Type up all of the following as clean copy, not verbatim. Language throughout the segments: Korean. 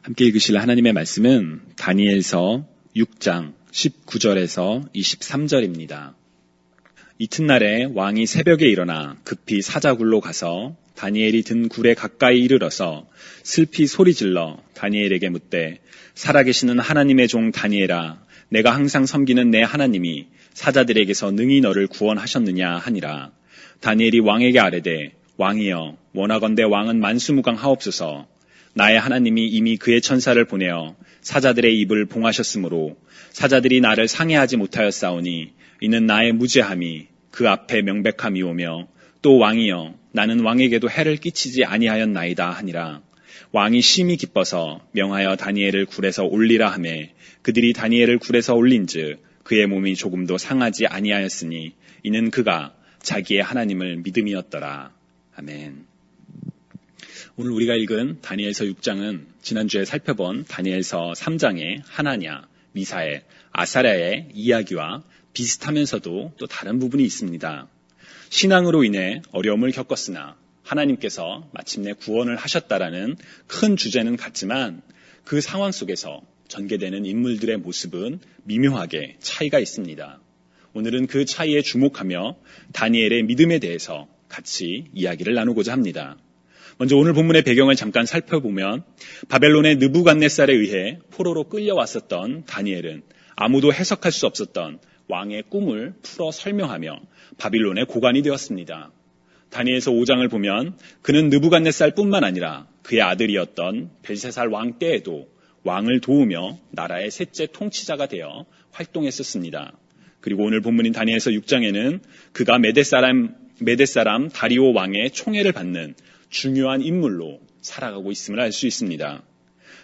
함께 읽으실 하나님의 말씀은 다니엘서 6장 19절에서 23절입니다. 이튿날에 왕이 새벽에 일어나 급히 사자굴로 가서 다니엘이 든 굴에 가까이 이르러서 슬피 소리질러 다니엘에게 묻되 살아계시는 하나님의 종 다니엘아, 내가 항상 섬기는 내 하나님이 사자들에게서 능히 너를 구원하셨느냐 하니라. 다니엘이 왕에게 아뢰되 왕이여, 원하건대 왕은 만수무강하옵소서. 나의 하나님이 이미 그의 천사를 보내어 사자들의 입을 봉하셨으므로 사자들이 나를 상해하지 못하였사오니 이는 나의 무죄함이 그 앞에 명백함이오며 또 왕이여, 나는 왕에게도 해를 끼치지 아니하였나이다 하니라. 왕이 심히 기뻐서 명하여 다니엘을 굴에서 올리라 하매 그들이 다니엘을 굴에서 올린즉 그의 몸이 조금도 상하지 아니하였으니 이는 그가 자기의 하나님을 믿음이었더라. 아멘. 오늘 우리가 읽은 다니엘서 6장은 지난주에 살펴본 다니엘서 3장의 하나냐, 미사엘, 아사랴의 이야기와 비슷하면서도 또 다른 부분이 있습니다. 신앙으로 인해 어려움을 겪었으나 하나님께서 마침내 구원을 하셨다라는 큰 주제는 같지만 그 상황 속에서 전개되는 인물들의 모습은 미묘하게 차이가 있습니다. 오늘은 그 차이에 주목하며 다니엘의 믿음에 대해서 같이 이야기를 나누고자 합니다. 먼저 오늘 본문의 배경을 잠깐 살펴보면 바벨론의 느부갓네살에 의해 포로로 끌려왔었던 다니엘은 아무도 해석할 수 없었던 왕의 꿈을 풀어 설명하며 바빌론의 고관이 되었습니다. 다니엘서 5장을 보면 그는 느부갓네살뿐만 아니라 그의 아들이었던 벨사살 왕 때에도 왕을 도우며 나라의 셋째 통치자가 되어 활동했었습니다. 그리고 오늘 본문인 다니엘서 6장에는 그가 메대 사람 다리오 왕의 총애를 받는 중요한 인물로 살아가고 있음을 알 수 있습니다.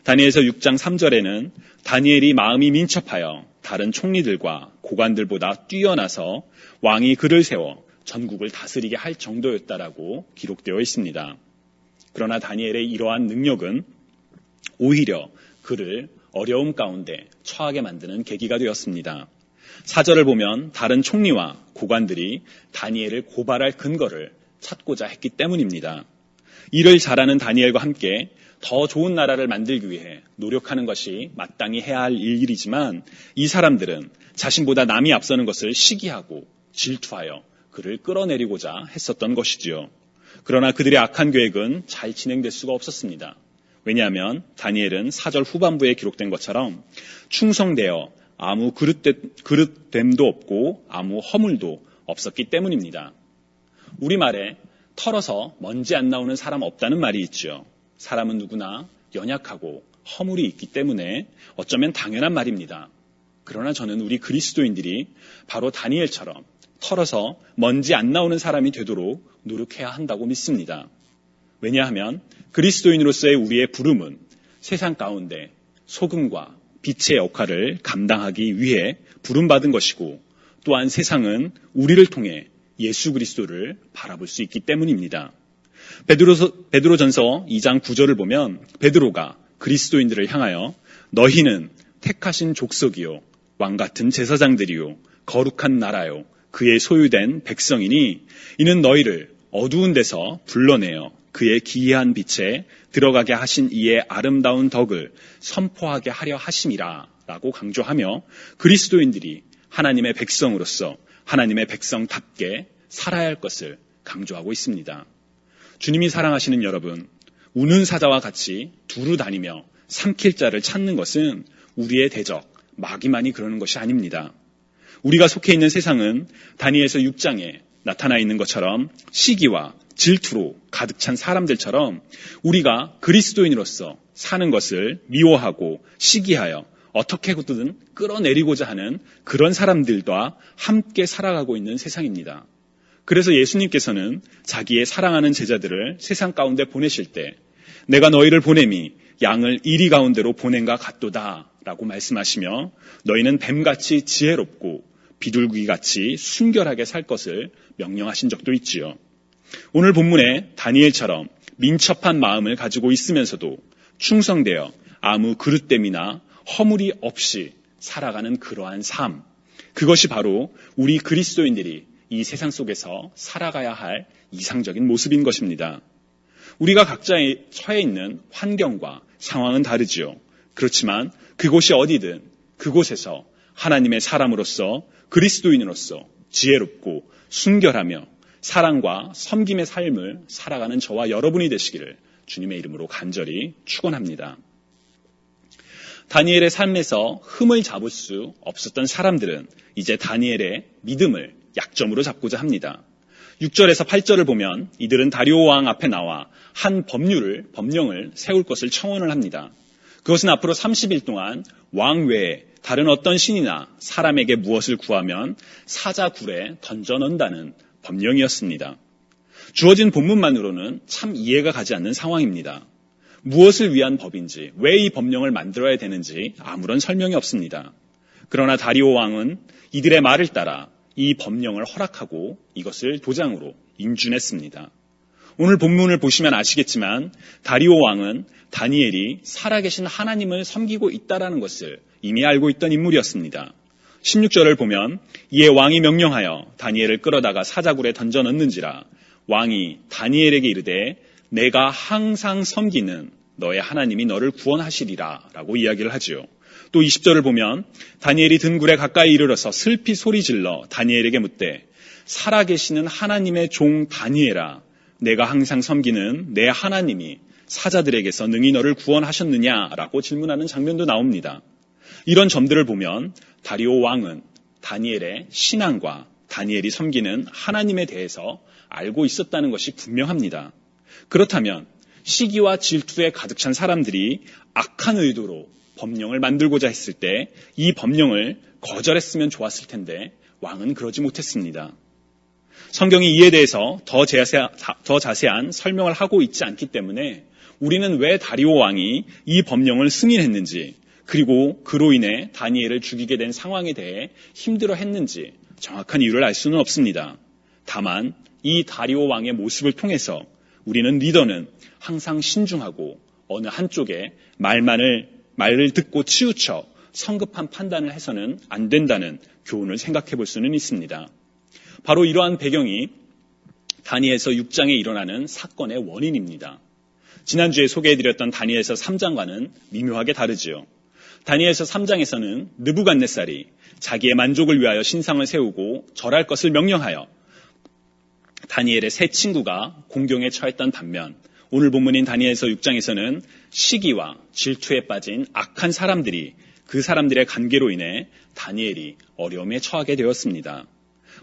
다니엘서 6장 3절에는 다니엘이 마음이 민첩하여 다른 총리들과 고관들보다 뛰어나서 왕이 그를 세워 전국을 다스리게 할 정도였다라고 기록되어 있습니다. 그러나 다니엘의 이러한 능력은 오히려 그를 어려움 가운데 처하게 만드는 계기가 되었습니다. 4절을 보면 다른 총리와 고관들이 다니엘을 고발할 근거를 찾고자 했기 때문입니다. 일을 잘하는 다니엘과 함께 더 좋은 나라를 만들기 위해 노력하는 것이 마땅히 해야 할 일이지만 이 사람들은 자신보다 남이 앞서는 것을 시기하고 질투하여 그를 끌어내리고자 했었던 것이지요. 그러나 그들의 악한 계획은 잘 진행될 수가 없었습니다. 왜냐하면 다니엘은 4절 후반부에 기록된 것처럼 충성되어 아무 그릇됨도 없고 아무 허물도 없었기 때문입니다. 우리말에 털어서 먼지 안 나오는 사람 없다는 말이 있죠. 사람은 누구나 연약하고 허물이 있기 때문에 어쩌면 당연한 말입니다. 그러나 저는 우리 그리스도인들이 바로 다니엘처럼 털어서 먼지 안 나오는 사람이 되도록 노력해야 한다고 믿습니다. 왜냐하면 그리스도인으로서의 우리의 부름은 세상 가운데 소금과 빛의 역할을 감당하기 위해 부름받은 것이고 또한 세상은 우리를 통해 예수 그리스도를 바라볼 수 있기 때문입니다. 베드로전서 2장 9절을 보면 베드로가 그리스도인들을 향하여 너희는 택하신 족속이요 왕같은 제사장들이요 거룩한 나라요 그의 소유된 백성이니 이는 너희를 어두운 데서 불러내어 그의 기이한 빛에 들어가게 하신 이의 아름다운 덕을 선포하게 하려 하심이라 라고 강조하며 그리스도인들이 하나님의 백성으로서 하나님의 백성답게 살아야 할 것을 강조하고 있습니다. 주님이 사랑하시는 여러분, 우는 사자와 같이 두루 다니며 삼킬 자를 찾는 것은 우리의 대적, 마귀만이 그러는 것이 아닙니다. 우리가 속해 있는 세상은 다니엘서 6장에 나타나 있는 것처럼 시기와 질투로 가득 찬 사람들처럼 우리가 그리스도인으로서 사는 것을 미워하고 시기하여 어떻게든 끌어내리고자 하는 그런 사람들과 함께 살아가고 있는 세상입니다. 그래서 예수님께서는 자기의 사랑하는 제자들을 세상 가운데 보내실 때 내가 너희를 보냄이 양을 이리 가운데로 보낸과 같도다 라고 말씀하시며 너희는 뱀같이 지혜롭고 비둘기같이 순결하게 살 것을 명령하신 적도 있지요. 오늘 본문에 다니엘처럼 민첩한 마음을 가지고 있으면서도 충성되어 아무 그릇됨이나 허물이 없이 살아가는 그러한 삶, 그것이 바로 우리 그리스도인들이 이 세상 속에서 살아가야 할 이상적인 모습인 것입니다. 우리가 각자 처해 있는 환경과 상황은 다르지요. 그렇지만 그곳이 어디든 그곳에서 하나님의 사람으로서 그리스도인으로서 지혜롭고 순결하며 사랑과 섬김의 삶을 살아가는 저와 여러분이 되시기를 주님의 이름으로 간절히 축원합니다. 다니엘의 삶에서 흠을 잡을 수 없었던 사람들은 이제 다니엘의 믿음을 약점으로 잡고자 합니다. 6절에서 8절을 보면 이들은 다리오 왕 앞에 나와 한 법령을 세울 것을 청원을 합니다. 그것은 앞으로 30일 동안 왕 외에 다른 어떤 신이나 사람에게 무엇을 구하면 사자굴에 던져 넣는다는 법령이었습니다. 주어진 본문만으로는 참 이해가 가지 않는 상황입니다. 무엇을 위한 법인지, 왜 이 법령을 만들어야 되는지 아무런 설명이 없습니다. 그러나 다리오 왕은 이들의 말을 따라 이 법령을 허락하고 이것을 도장으로 인준했습니다. 오늘 본문을 보시면 아시겠지만 다리오 왕은 다니엘이 살아계신 하나님을 섬기고 있다는 것을 이미 알고 있던 인물이었습니다. 16절을 보면 이에 왕이 명령하여 다니엘을 끌어다가 사자굴에 던져 넣는지라 왕이 다니엘에게 이르되 내가 항상 섬기는 너의 하나님이 너를 구원하시리라 라고 이야기를 하지요. 또 20절을 보면 다니엘이 든 굴에 가까이 이르러서 슬피 소리질러 다니엘에게 묻되 살아계시는 하나님의 종 다니엘아 내가 항상 섬기는 내 하나님이 사자들에게서 능히 너를 구원하셨느냐라고 질문하는 장면도 나옵니다. 이런 점들을 보면 다리오 왕은 다니엘의 신앙과 다니엘이 섬기는 하나님에 대해서 알고 있었다는 것이 분명합니다. 그렇다면 시기와 질투에 가득 찬 사람들이 악한 의도로 법령을 만들고자 했을 때 이 법령을 거절했으면 좋았을 텐데 왕은 그러지 못했습니다. 성경이 이에 대해서 더 자세한 설명을 하고 있지 않기 때문에 우리는 왜 다리오 왕이 이 법령을 승인했는지 그리고 그로 인해 다니엘을 죽이게 된 상황에 대해 힘들어했는지 정확한 이유를 알 수는 없습니다. 다만 이 다리오 왕의 모습을 통해서 우리는 리더는 항상 신중하고 어느 한쪽에 말을 듣고 치우쳐 성급한 판단을 해서는 안 된다는 교훈을 생각해 볼 수는 있습니다. 바로 이러한 배경이 다니엘서 6장에 일어나는 사건의 원인입니다. 지난주에 소개해드렸던 다니엘서 3장과는 미묘하게 다르지요. 다니엘서 3장에서는 느부갓네살이 자기의 만족을 위하여 신상을 세우고 절할 것을 명령하여 다니엘의 세 친구가 공경에 처했던 반면 오늘 본문인 다니엘서 6장에서는 시기와 질투에 빠진 악한 사람들이 그 사람들의 관계로 인해 다니엘이 어려움에 처하게 되었습니다.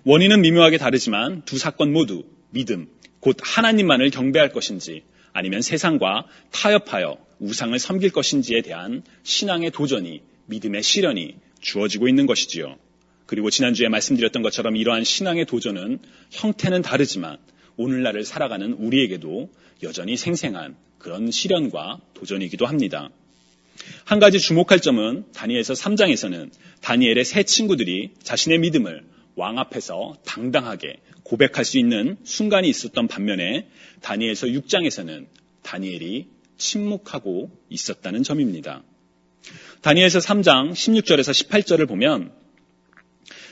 원인은 미묘하게 다르지만 두 사건 모두 믿음, 곧 하나님만을 경배할 것인지 아니면 세상과 타협하여 우상을 섬길 것인지에 대한 신앙의 도전이 믿음의 시련이 주어지고 있는 것이지요. 그리고 지난주에 말씀드렸던 것처럼 이러한 신앙의 도전은 형태는 다르지만 오늘날을 살아가는 우리에게도 여전히 생생한 그런 시련과 도전이기도 합니다. 한 가지 주목할 점은 다니엘서 3장에서는 다니엘의 세 친구들이 자신의 믿음을 왕 앞에서 당당하게 고백할 수 있는 순간이 있었던 반면에 다니엘서 6장에서는 다니엘이 침묵하고 있었다는 점입니다. 다니엘서 3장 16절에서 18절을 보면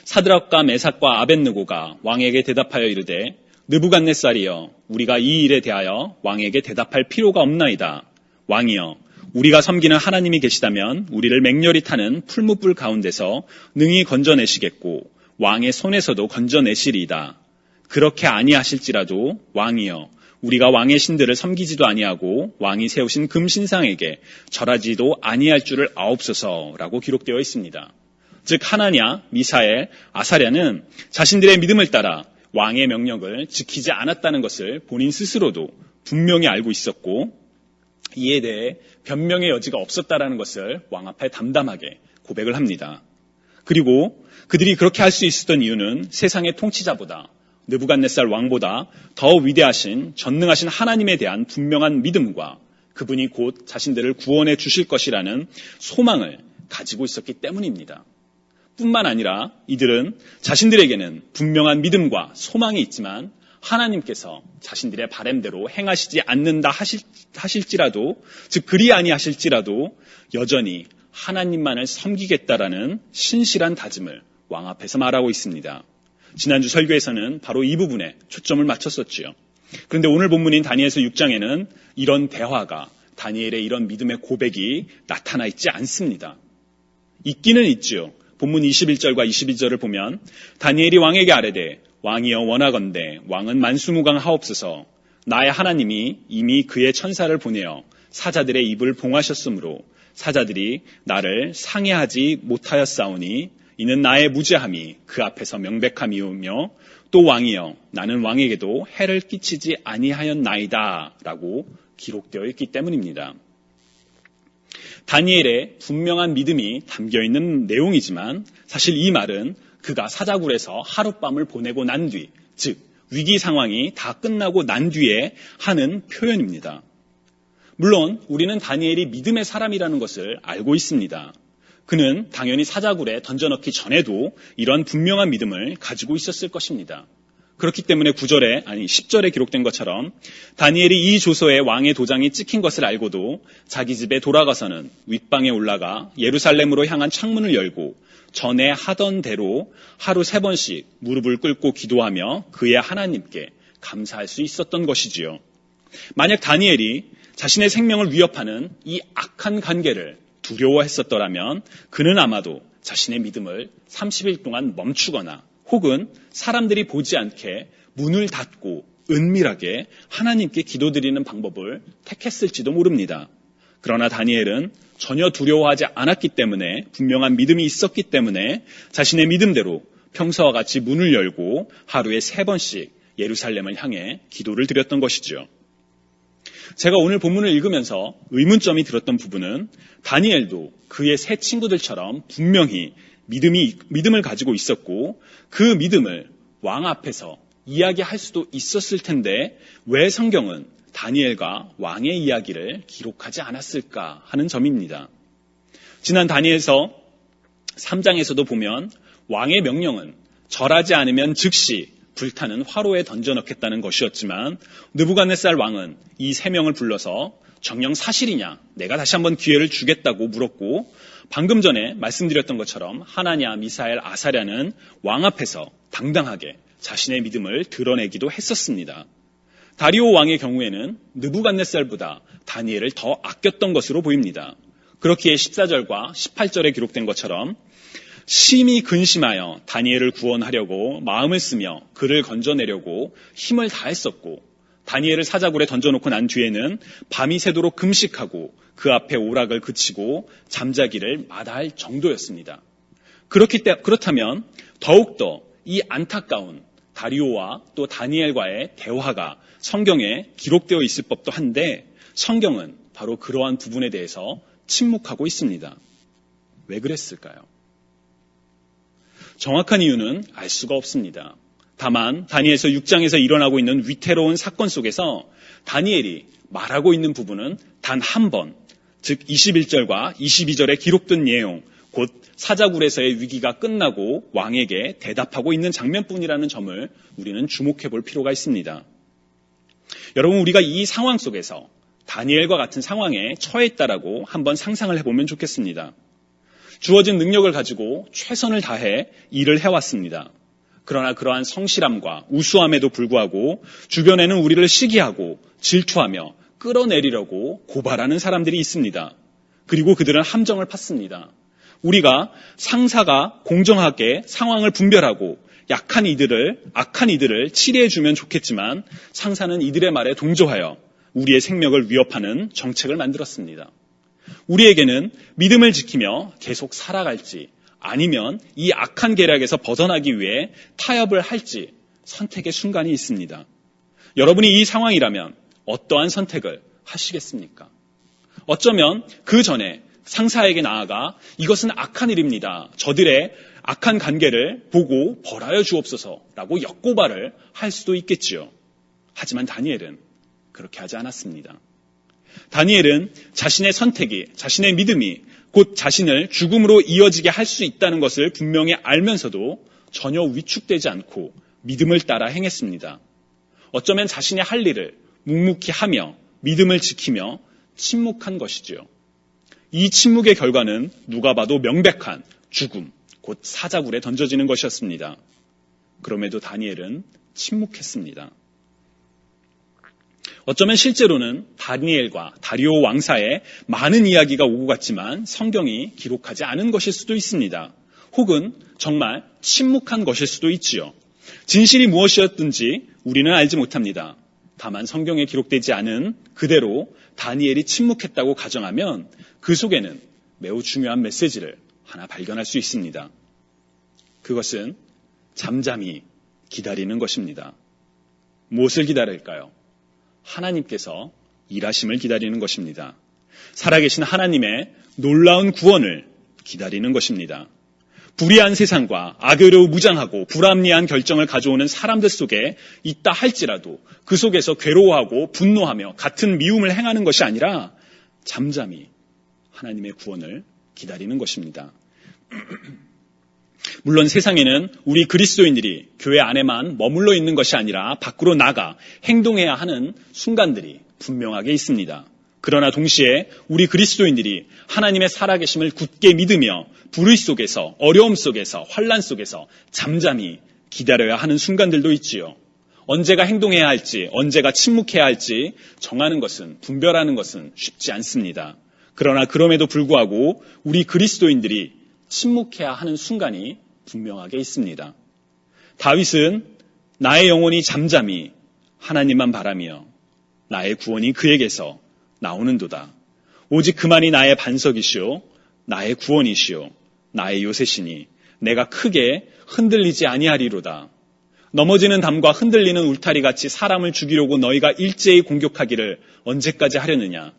사드락과 메삭과 아벳느고가 왕에게 대답하여 이르되 느부갓네살이여 우리가 이 일에 대하여 왕에게 대답할 필요가 없나이다. 왕이여 우리가 섬기는 하나님이 계시다면 우리를 맹렬히 타는 풀무불 가운데서 능히 건져내시겠고 왕의 손에서도 건져내시리이다. 그렇게 아니하실지라도 왕이여 우리가 왕의 신들을 섬기지도 아니하고 왕이 세우신 금신상에게 절하지도 아니할 줄을 아옵소서라고 기록되어 있습니다. 즉 하나냐, 미사엘, 아사랴는 자신들의 믿음을 따라 왕의 명령을 지키지 않았다는 것을 본인 스스로도 분명히 알고 있었고 이에 대해 변명의 여지가 없었다는 것을 왕 앞에 담담하게 고백을 합니다. 그리고 그들이 그렇게 할 수 있었던 이유는 세상의 통치자보다 느부갓네살 왕보다 더 위대하신 전능하신 하나님에 대한 분명한 믿음과 그분이 곧 자신들을 구원해 주실 것이라는 소망을 가지고 있었기 때문입니다. 뿐만 아니라 이들은 자신들에게는 분명한 믿음과 소망이 있지만 하나님께서 자신들의 바램대로 행하시지 않는다 하실지라도 즉 그리 아니하실지라도 여전히 하나님만을 섬기겠다라는 신실한 다짐을 왕 앞에서 말하고 있습니다. 지난주 설교에서는 바로 이 부분에 초점을 맞췄었지요. 그런데 오늘 본문인 다니엘서 6장에는 이런 대화가 다니엘의 이런 믿음의 고백이 나타나 있지 않습니다. 있기는 있죠. 본문 21절과 22절을 보면 다니엘이 왕에게 아뢰되 왕이여 원하건대 왕은 만수무강하옵소서. 나의 하나님이 이미 그의 천사를 보내어 사자들의 입을 봉하셨으므로 사자들이 나를 상해하지 못하였사오니 이는 나의 무죄함이 그 앞에서 명백함이오며 또 왕이여 나는 왕에게도 해를 끼치지 아니하였나이다 라고 기록되어 있기 때문입니다. 다니엘의 분명한 믿음이 담겨있는 내용이지만 사실 이 말은 그가 사자굴에서 하룻밤을 보내고 난 뒤, 즉 위기 상황이 다 끝나고 난 뒤에 하는 표현입니다. 물론 우리는 다니엘이 믿음의 사람이라는 것을 알고 있습니다. 그는 당연히 사자굴에 던져넣기 전에도 이런 분명한 믿음을 가지고 있었을 것입니다. 그렇기 때문에 10절에 기록된 것처럼 다니엘이 이 조서에 왕의 도장이 찍힌 것을 알고도 자기 집에 돌아가서는 윗방에 올라가 예루살렘으로 향한 창문을 열고 전에 하던 대로 하루 3번씩 무릎을 꿇고 기도하며 그의 하나님께 감사할 수 있었던 것이지요. 만약 다니엘이 자신의 생명을 위협하는 이 악한 관계를 두려워했었더라면 그는 아마도 자신의 믿음을 30일 동안 멈추거나 혹은 사람들이 보지 않게 문을 닫고 은밀하게 하나님께 기도드리는 방법을 택했을지도 모릅니다. 그러나 다니엘은 전혀 두려워하지 않았기 때문에 분명한 믿음이 있었기 때문에 자신의 믿음대로 평소와 같이 문을 열고 하루에 3번씩 예루살렘을 향해 기도를 드렸던 것이죠. 제가 오늘 본문을 읽으면서 의문점이 들었던 부분은 다니엘도 그의 세 친구들처럼 분명히 믿음을 가지고 있었고 그 믿음을 왕 앞에서 이야기할 수도 있었을 텐데 왜 성경은 다니엘과 왕의 이야기를 기록하지 않았을까 하는 점입니다. 지난 다니엘서 3장에서도 보면 왕의 명령은 절하지 않으면 즉시 불타는 화로에 던져넣겠다는 것이었지만 느부갓네살 왕은 이 3명을 불러서 정녕 사실이냐? 내가 다시 한번 기회를 주겠다고 물었고 방금 전에 말씀드렸던 것처럼 하나냐, 미사엘, 아사랴는 왕 앞에서 당당하게 자신의 믿음을 드러내기도 했었습니다. 다리오 왕의 경우에는 느부갓네살보다 다니엘을 더 아꼈던 것으로 보입니다. 그렇기에 14절과 18절에 기록된 것처럼 심히 근심하여 다니엘을 구원하려고 마음을 쓰며 그를 건져내려고 힘을 다했었고 다니엘을 사자굴에 던져놓고 난 뒤에는 밤이 새도록 금식하고 그 앞에 오락을 그치고 잠자기를 마다할 정도였습니다. 그렇다면 더욱더 이 안타까운 다리오와 또 다니엘과의 대화가 성경에 기록되어 있을 법도 한데 성경은 바로 그러한 부분에 대해서 침묵하고 있습니다. 왜 그랬을까요? 정확한 이유는 알 수가 없습니다. 다만 다니엘서 6장에서 일어나고 있는 위태로운 사건 속에서 다니엘이 말하고 있는 부분은 단 한 번, 즉 21절과 22절에 기록된 내용, 곧 사자굴에서의 위기가 끝나고 왕에게 대답하고 있는 장면뿐이라는 점을 우리는 주목해 볼 필요가 있습니다. 여러분, 우리가 이 상황 속에서 다니엘과 같은 상황에 처했다라고 한번 상상을 해보면 좋겠습니다. 주어진 능력을 가지고 최선을 다해 일을 해왔습니다. 그러나 그러한 성실함과 우수함에도 불구하고 주변에는 우리를 시기하고 질투하며 끌어내리려고 고발하는 사람들이 있습니다. 그리고 그들은 함정을 팠습니다. 우리가 상사가 공정하게 상황을 분별하고 악한 이들을 치리해주면 좋겠지만 상사는 이들의 말에 동조하여 우리의 생명을 위협하는 정책을 만들었습니다. 우리에게는 믿음을 지키며 계속 살아갈지 아니면 이 악한 계략에서 벗어나기 위해 타협을 할지 선택의 순간이 있습니다. 여러분이 이 상황이라면 어떠한 선택을 하시겠습니까? 어쩌면 그 전에 상사에게 나아가 이것은 악한 일입니다. 저들의 악한 관계를 보고 벌하여 주옵소서라고 역고발을 할 수도 있겠지요. 하지만 다니엘은 그렇게 하지 않았습니다. 다니엘은 자신의 선택이, 자신의 믿음이 곧 자신을 죽음으로 이어지게 할 수 있다는 것을 분명히 알면서도 전혀 위축되지 않고 믿음을 따라 행했습니다. 어쩌면 자신의 할 일을 묵묵히 하며 믿음을 지키며 침묵한 것이지요. 이 침묵의 결과는 누가 봐도 명백한 죽음, 곧 사자굴에 던져지는 것이었습니다. 그럼에도 다니엘은 침묵했습니다. 어쩌면 실제로는 다니엘과 다리오 왕사에 많은 이야기가 오고 갔지만 성경이 기록하지 않은 것일 수도 있습니다. 혹은 정말 침묵한 것일 수도 있지요. 진실이 무엇이었든지 우리는 알지 못합니다. 다만 성경에 기록되지 않은 그대로 다니엘이 침묵했다고 가정하면 그 속에는 매우 중요한 메시지를 하나 발견할 수 있습니다. 그것은 잠잠히 기다리는 것입니다. 무엇을 기다릴까요? 하나님께서 일하심을 기다리는 것입니다. 살아계신 하나님의 놀라운 구원을 기다리는 것입니다. 불의한 세상과 악의로 무장하고 불합리한 결정을 가져오는 사람들 속에 있다 할지라도 그 속에서 괴로워하고 분노하며 같은 미움을 행하는 것이 아니라 잠잠히 하나님의 구원을 기다리는 것입니다. 물론 세상에는 우리 그리스도인들이 교회 안에만 머물러 있는 것이 아니라 밖으로 나가 행동해야 하는 순간들이 분명하게 있습니다. 그러나 동시에 우리 그리스도인들이 하나님의 살아계심을 굳게 믿으며 불의 속에서, 어려움 속에서, 환난 속에서 잠잠히 기다려야 하는 순간들도 있지요. 언제가 행동해야 할지, 언제가 침묵해야 할지 정하는 것은, 분별하는 것은 쉽지 않습니다. 그러나 그럼에도 불구하고 우리 그리스도인들이 침묵해야 하는 순간이 분명하게 있습니다. 다윗은 나의 영혼이 잠잠히 하나님만 바라며 나의 구원이 그에게서 나오는도다. 오직 그만이 나의 반석이시오, 나의 구원이시오, 나의 요새시니 내가 크게 흔들리지 아니하리로다. 넘어지는 담과 흔들리는 울타리같이 사람을 죽이려고 너희가 일제히 공격하기를 언제까지 하려느냐.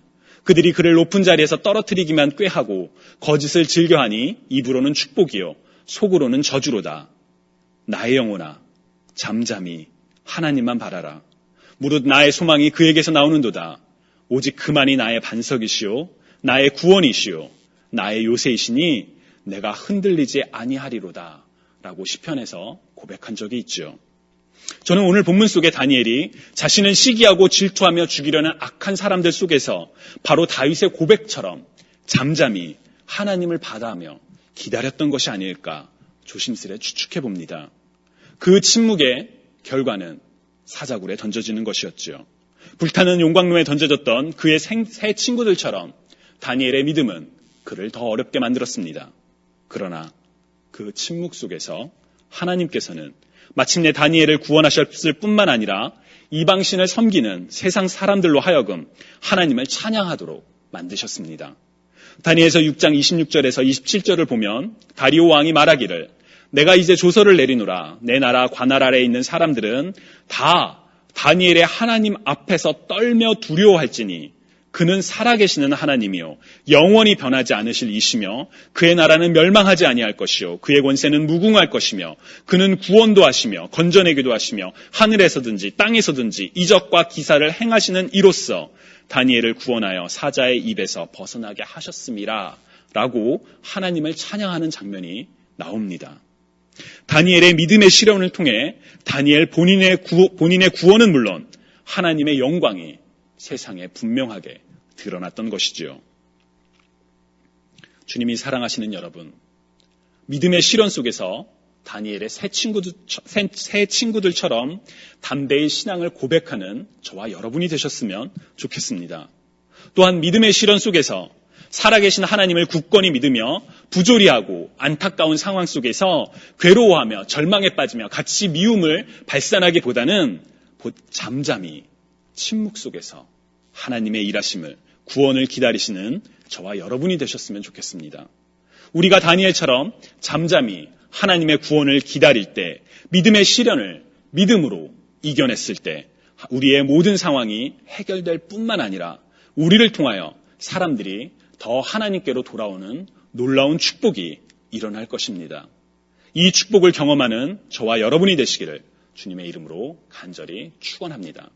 그들이 그를 높은 자리에서 떨어뜨리기만 꾀하고 거짓을 즐겨하니 입으로는 축복이요 속으로는 저주로다. 나의 영혼아 잠잠히 하나님만 바라라. 무릇 나의 소망이 그에게서 나오는도다. 오직 그만이 나의 반석이시오 나의 구원이시오 나의 요새이시니 내가 흔들리지 아니하리로다. 라고 시편에서 고백한 적이 있죠. 저는 오늘 본문 속에 다니엘이 자신을 시기하고 질투하며 죽이려는 악한 사람들 속에서 바로 다윗의 고백처럼 잠잠히 하나님을 바라며 기다렸던 것이 아닐까 조심스레 추측해 봅니다. 그 침묵의 결과는 사자굴에 던져지는 것이었죠. 불타는 용광로에 던져졌던 그의 새 친구들처럼 다니엘의 믿음은 그를 더 어렵게 만들었습니다. 그러나 그 침묵 속에서 하나님께서는 마침내 다니엘을 구원하셨을 뿐만 아니라 이방신을 섬기는 세상 사람들로 하여금 하나님을 찬양하도록 만드셨습니다. 다니엘서 6장 26절에서 27절을 보면 다리오 왕이 말하기를 내가 이제 조서를 내리노라. 내 나라 관할 아래에 있는 사람들은 다 다니엘의 하나님 앞에서 떨며 두려워할지니 그는 살아계시는 하나님이요 영원히 변하지 않으실 이시며 그의 나라는 멸망하지 아니할 것이요 그의 권세는 무궁할 것이며 그는 구원도 하시며 건져내기도 하시며 하늘에서든지 땅에서든지 이적과 기사를 행하시는 이로써 다니엘을 구원하여 사자의 입에서 벗어나게 하셨음이라 라고 하나님을 찬양하는 장면이 나옵니다. 다니엘의 믿음의 실현을 통해 다니엘 본인의 구원은 물론 하나님의 영광이 세상에 분명하게 드러났던 것이지요. 주님이 사랑하시는 여러분, 믿음의 실현 속에서 다니엘의 새 친구들처럼 담대히 신앙을 고백하는 저와 여러분이 되셨으면 좋겠습니다. 또한 믿음의 실현 속에서 살아계신 하나님을 굳건히 믿으며 부조리하고 안타까운 상황 속에서 괴로워하며 절망에 빠지며 같이 미움을 발산하기보다는 잠잠히 침묵 속에서 하나님의 일하심을 구원을 기다리시는 저와 여러분이 되셨으면 좋겠습니다. 우리가 다니엘처럼 잠잠히 하나님의 구원을 기다릴 때 믿음의 실현을 믿음으로 이겨냈을 때 우리의 모든 상황이 해결될 뿐만 아니라 우리를 통하여 사람들이 더 하나님께로 돌아오는 놀라운 축복이 일어날 것입니다. 이 축복을 경험하는 저와 여러분이 되시기를 주님의 이름으로 간절히 축원합니다.